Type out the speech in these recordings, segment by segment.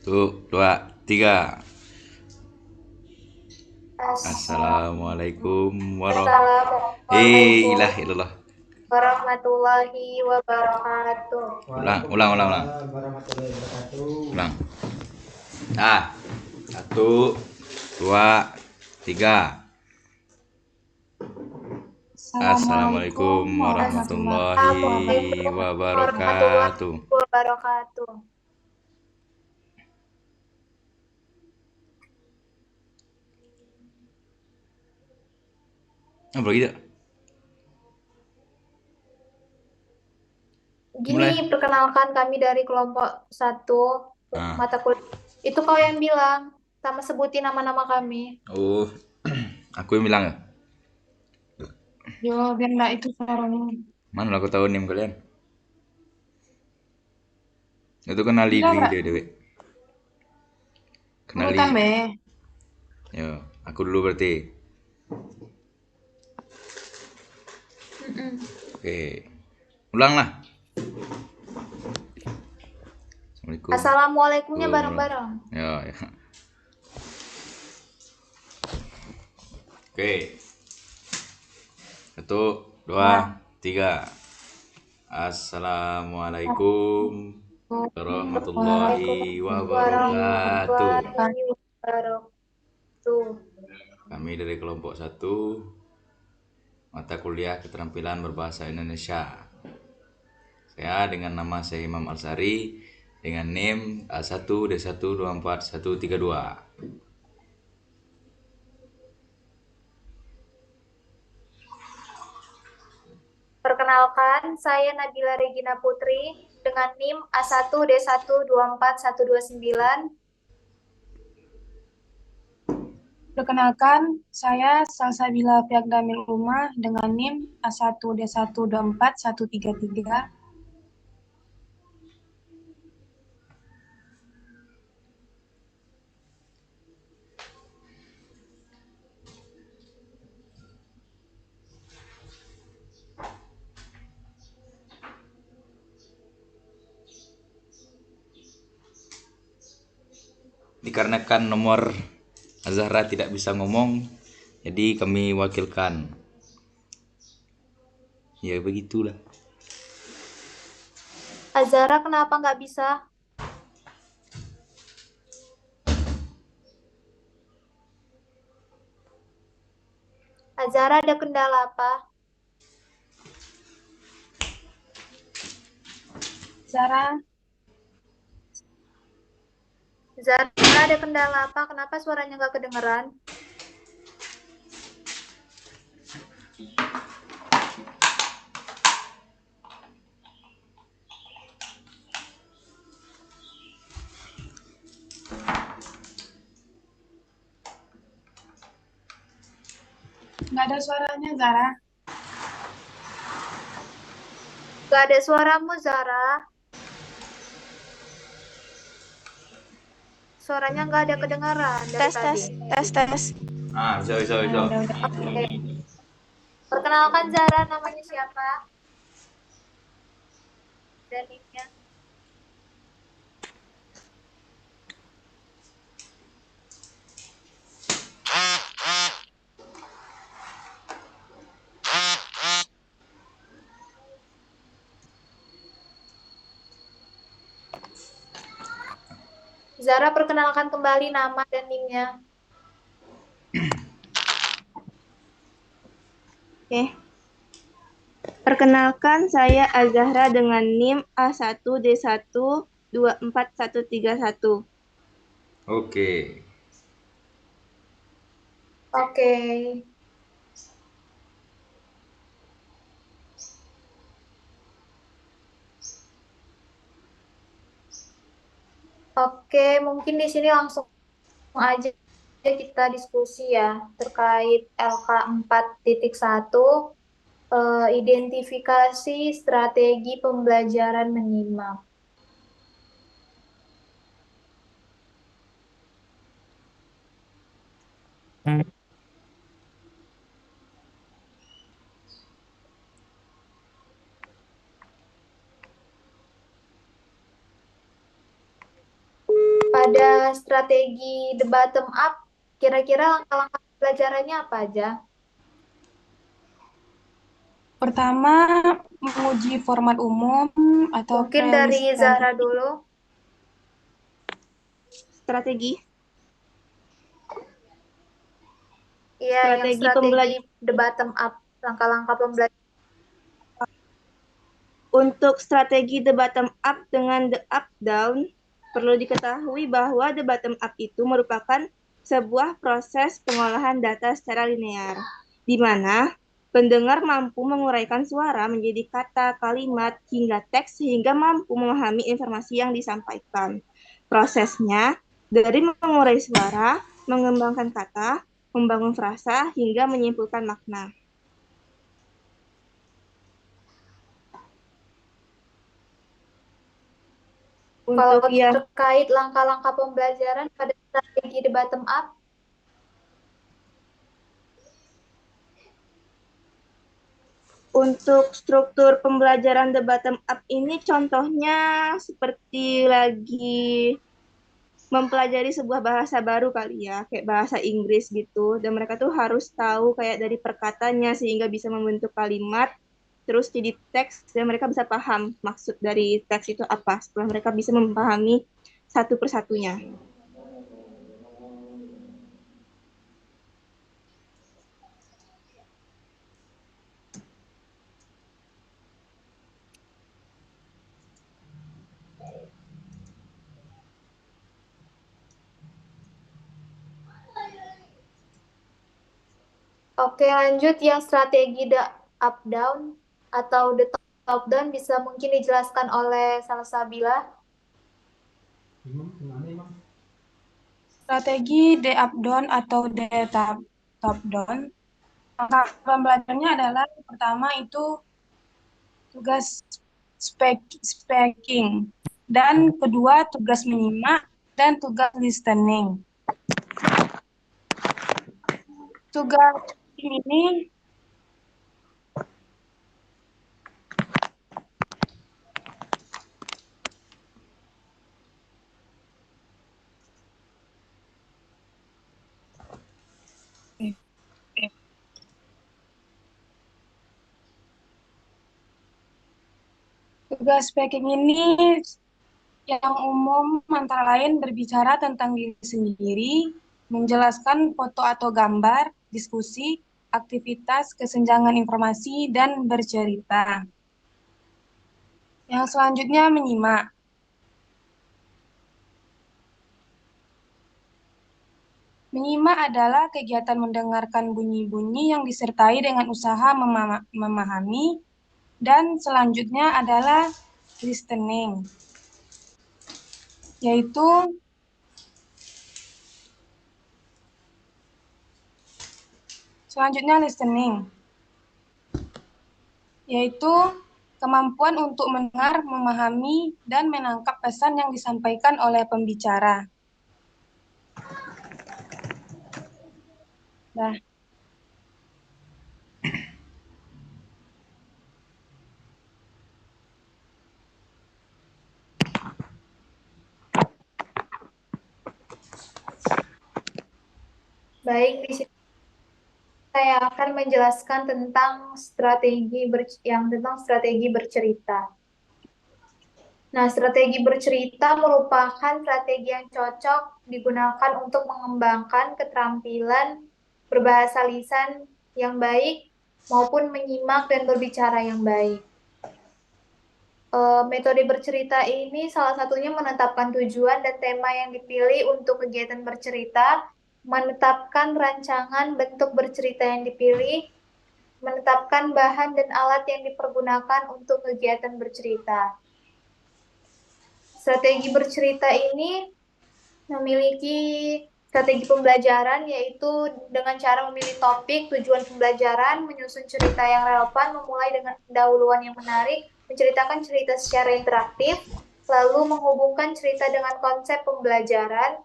Satu, dua, tiga. Assalamualaikum Assalamualaikum ilah ilallah. warahmatullahi wabarakatuh. Ulang. Warahmatullahi wabarakatuh. Ulang. Satu, dua, tiga. Assalamualaikum Assalamualaikum warahmatullahi warahmatullahi Assalamualaikum wabarakatuh. warahmatullahi wabarakatuh. wabarakatuh. Apa gitu? Mulai. Gini, perkenalkan kami dari kelompok satu Ah. mata kuliah. Itu kau yang bilang, sama sebutin nama-nama kami. Oh, aku yang bilang ya. Yo, biar enggak itu suaranya. Mana aku tahu nih kalian. Itu kenali Enggak, diri Bra. dewe. Aku Kenali. tambah. Yo, aku dulu berarti. Oke. Ulang lah. Assalamualaikum. Assalamualaikumnya bareng-bareng. Ya. Oke. Satu, dua, tiga. Assalamualaikum warahmatullahi wabarakatuh. Warahmatullahi wabarakatuh. Kami dari kelompok satu mata kuliah keterampilan berbahasa Indonesia. Saya dengan nama saya Imam Alsari dengan NIM A1D1241132. Perkenalkan, saya Nabila Regina Putri dengan NIM A1D1241129. Perkenalkan, saya Salsabila Fiagdamil Umar dengan NIM A1D1241133. Dikarenakan nomor Azahra tidak bisa ngomong, jadi kami wakilkan. Ya begitulah. Azara kenapa nggak bisa? Azara ada kendala apa? Zara, Zara ada kendala apa? Kenapa suaranya nggak kedengeran? nggak ada suaranya, Zara. Nggak ada suaramu, Zara. Suaranya nggak ada kedengaran dari Tes tadi. tes tes tes. Bisa. Udah. Oke. Perkenalkan Zara, namanya siapa? Dan nicknya. Zara, perkenalkan kembali nama dan nicknya. Oke. Perkenalkan saya Azahra dengan NIM A1D1241131. Oke. Oke. Oke, mungkin di sini langsung aja kita diskusi ya terkait LK 4.1, identifikasi strategi pembelajaran menyimak. ada strategi the bottom up. Kira-kira langkah-langkah pelajarannya apa aja? Pertama, menguji format umum atau Mungkin dari premis Zahra dulu. Strategi. Iya, yang Strategi strategi the bottom up. Langkah-langkah pembelajaran. Untuk strategi the bottom up dengan the up down, perlu diketahui bahwa the bottom up itu merupakan sebuah proses pengolahan data secara linear, di mana pendengar mampu menguraikan suara menjadi kata, kalimat, hingga teks sehingga mampu memahami informasi yang disampaikan. Prosesnya dari mengurai suara, mengembangkan kata, membangun frasa, hingga menyimpulkan makna. Kalau Untuk yang terkait langkah-langkah pembelajaran pada strategi the bottom up, Untuk struktur pembelajaran the bottom up ini contohnya seperti lagi mempelajari sebuah bahasa baru kali ya, kayak bahasa Inggris gitu. Dan mereka tuh harus tahu kayak dari perkataannya sehingga bisa membentuk kalimat, terus jadi teks dan mereka bisa paham maksud dari teks itu apa setelah mereka bisa memahami satu persatunya. oke lanjut yang strategi the up down atau the top down bisa mungkin dijelaskan oleh Salsabila. strategi the up down atau the top down. Langkah pembelajarannya adalah pertama itu tugas speaking, dan kedua tugas menyimak, dan tugas listening. Tugas ini tugas speaking ini yang umum antara lain berbicara tentang diri sendiri, menjelaskan foto atau gambar, diskusi, aktivitas, kesenjangan informasi, dan bercerita. Yang selanjutnya menyimak. Menyimak adalah kegiatan mendengarkan bunyi-bunyi yang disertai dengan usaha memahami, dan selanjutnya adalah listening, yaitu kemampuan untuk mendengar, memahami, dan menangkap pesan yang disampaikan oleh pembicara. Nah, Baik, di sini saya akan menjelaskan tentang strategi bercerita. Nah, strategi bercerita merupakan strategi yang cocok digunakan untuk mengembangkan keterampilan berbahasa lisan yang baik maupun menyimak dan berbicara yang baik. Metode bercerita ini salah satunya menetapkan tujuan dan tema yang dipilih untuk kegiatan bercerita, menetapkan rancangan bentuk bercerita yang dipilih, menetapkan bahan dan alat yang dipergunakan untuk kegiatan bercerita. Strategi bercerita ini memiliki strategi pembelajaran, yaitu dengan cara memilih topik, tujuan pembelajaran, menyusun cerita yang relevan, memulai dengan pendahuluan yang menarik, menceritakan cerita secara interaktif, lalu menghubungkan cerita dengan konsep pembelajaran,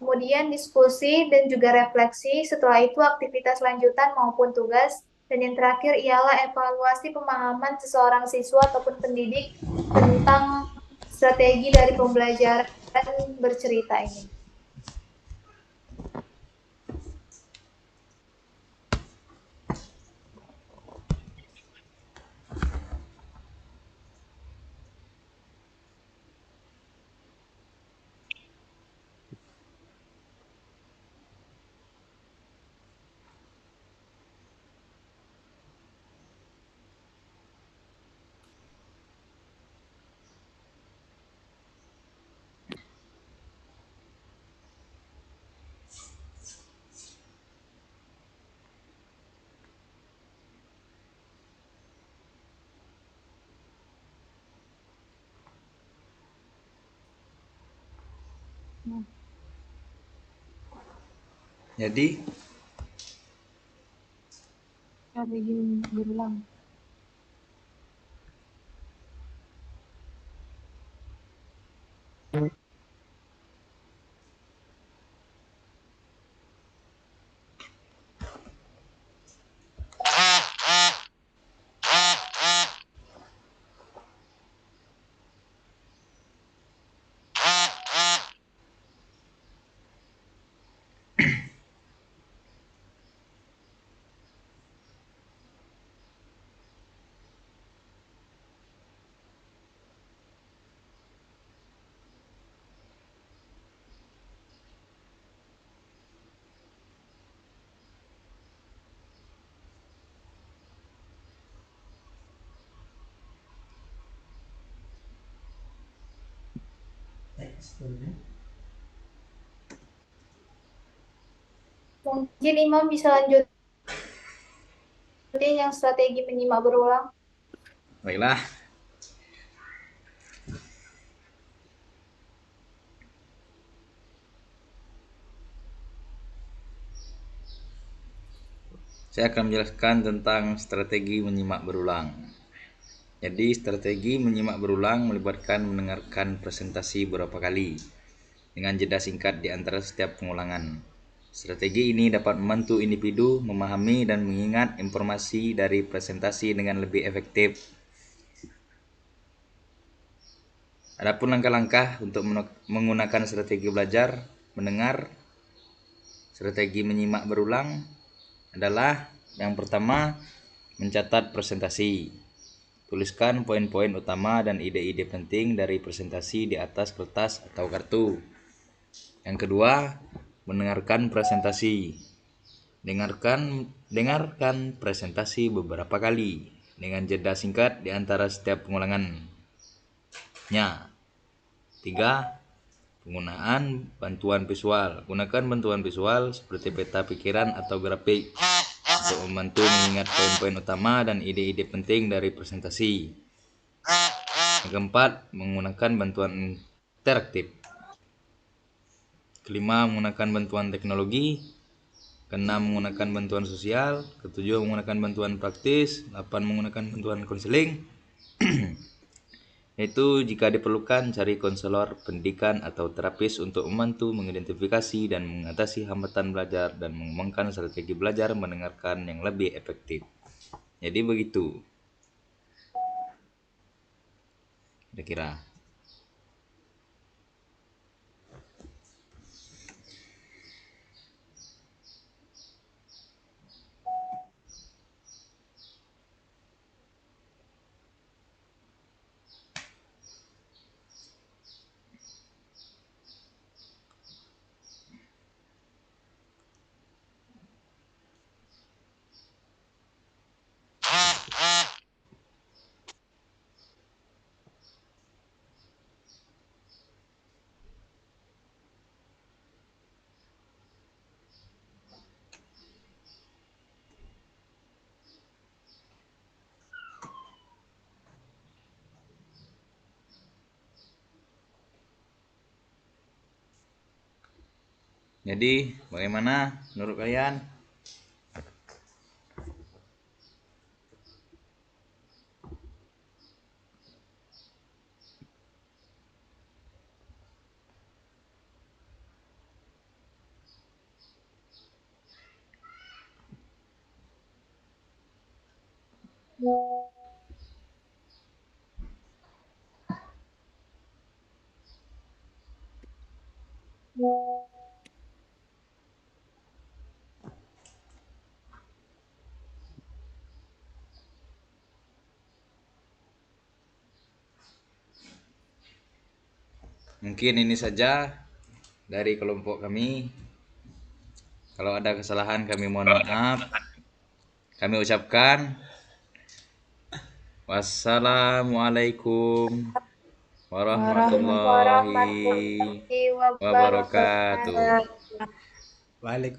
kemudian diskusi dan juga refleksi, setelah itu aktivitas lanjutan maupun tugas, dan yang terakhir ialah evaluasi pemahaman seseorang siswa ataupun pendidik tentang strategi dari pembelajaran bercerita ini? Jadi Strategi berulang. Mungkin Imam bisa lanjutin yang strategi menyimak berulang. baiklah. Saya akan menjelaskan tentang strategi menyimak berulang. Jadi strategi menyimak berulang melibatkan mendengarkan presentasi beberapa kali dengan jeda singkat di antara setiap pengulangan. Strategi ini dapat membantu individu memahami dan mengingat informasi dari presentasi dengan lebih efektif. Adapun langkah-langkah untuk menggunakan strategi belajar mendengar strategi menyimak berulang adalah yang pertama, mencatat presentasi. Tuliskan poin-poin utama dan ide-ide penting dari presentasi di atas kertas atau kartu. Yang kedua, mendengarkan presentasi. Dengarkan presentasi beberapa kali dengan jeda singkat di antara setiap pengulangannya. 3. Penggunaan bantuan visual. Gunakan bantuan visual seperti peta pikiran atau grafik untuk membantu mengingat poin-poin utama dan ide-ide penting dari presentasi. Yang keempat, menggunakan bantuan interaktif. Kelima, menggunakan bantuan teknologi. Keenam, menggunakan bantuan sosial. Ketujuh, menggunakan bantuan praktis. 8, menggunakan bantuan konseling. Yaitu jika diperlukan cari konselor pendidikan atau terapis untuk membantu mengidentifikasi dan mengatasi hambatan belajar dan mengembangkan strategi belajar mendengarkan yang lebih efektif. Jadi begitu. Kira-kira. Jadi bagaimana menurut kalian? Mungkin ini saja dari kelompok kami. Kalau ada kesalahan kami mohon maaf. Kami ucapkan wassalamualaikum warahmatullahi Warahmatullahi wabarakatuh. wabarakatuh. Waalaikumsalam.